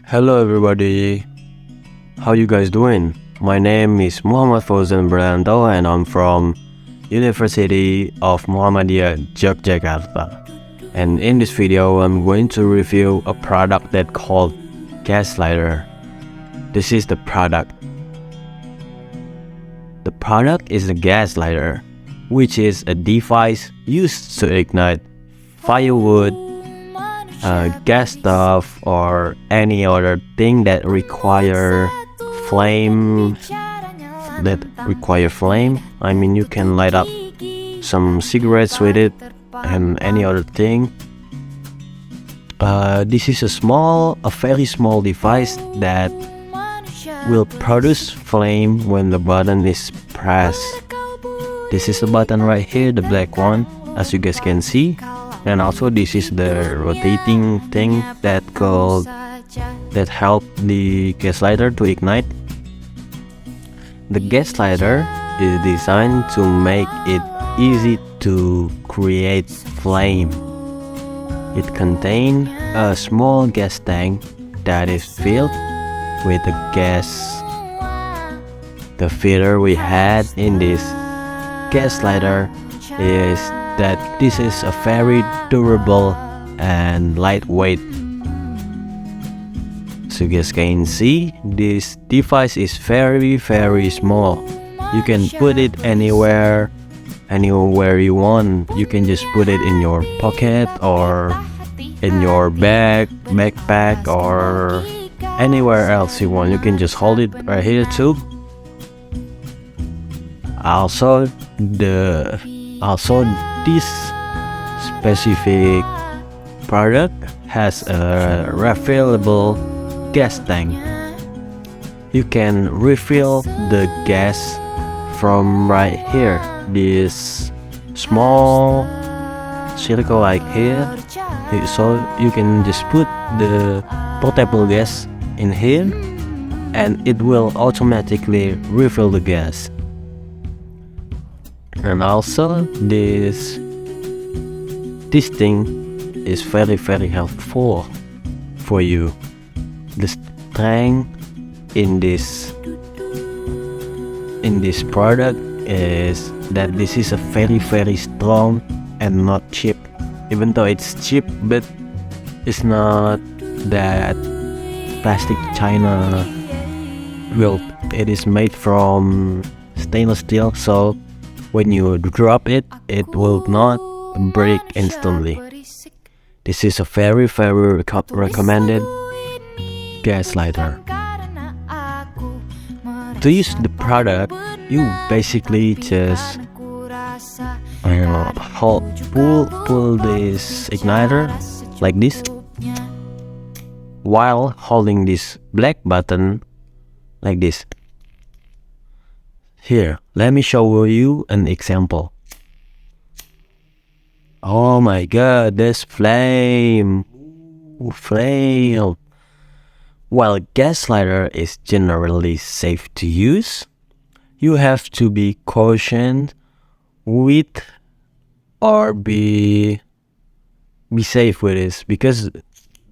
Hello everybody, how you guys doing? My name is Muhammad Fauzan Brillianto and I'm from University of Muhammadiyah, Yogyakarta. And in this video, I'm going to review a product that called gas lighter. This is the product. The product is a gas lighter, which is a device used to ignite firewood, gas stove, or any other thing that require flame. I mean, you can light up some cigarettes with it and any other thing. This is a very small device that will produce flame when the button is pressed. This is the button right here, the black one, as you guys can see. And also this is the rotating thing that help the gas lighter to ignite. The gas lighter is designed to make it easy to create flame. It contains a small gas tank that is filled with the gas. The feature we had in this gas lighter is that this is a very durable and lightweight. So you guys can see, this device is very small. You can put it anywhere you want. You can just put it in your pocket or in your backpack or anywhere else you want. You can just hold it right here too. Also this specific product has a refillable gas tank. You can refill the gas from right here, this small circle like here. So you can just put the potable gas in here and it will automatically refill the gas. And also this thing is very helpful for you. The strength in this product is that this is a very strong and not cheap. Even though it's cheap, but it's not that plastic China built. It is made from stainless steel, so when you drop it, it will not break instantly. This is a very recommended gas lighter. To use the product, you basically just pull this igniter like this while holding this black button like this. Here, let me show you an example. Oh my god, there's flame! While gas lighter is generally safe to use, you have to be cautious with or be safe with this, because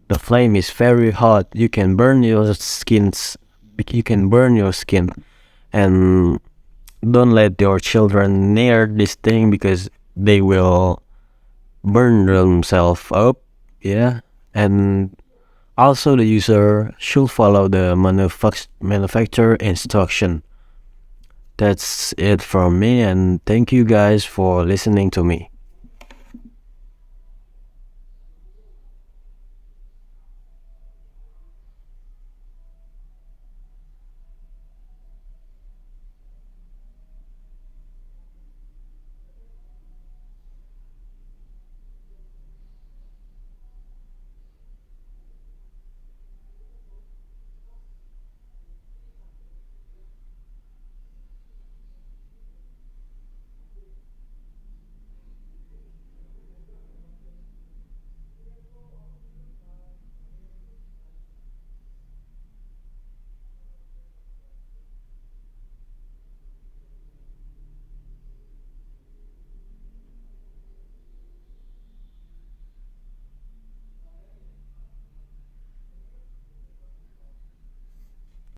the flame is very hot. You can burn your skin, and don't let your children near this thing because they will burn themselves up. Yeah, and also the user should follow the manufacturer instruction. That's it from me, and thank you guys for listening to me.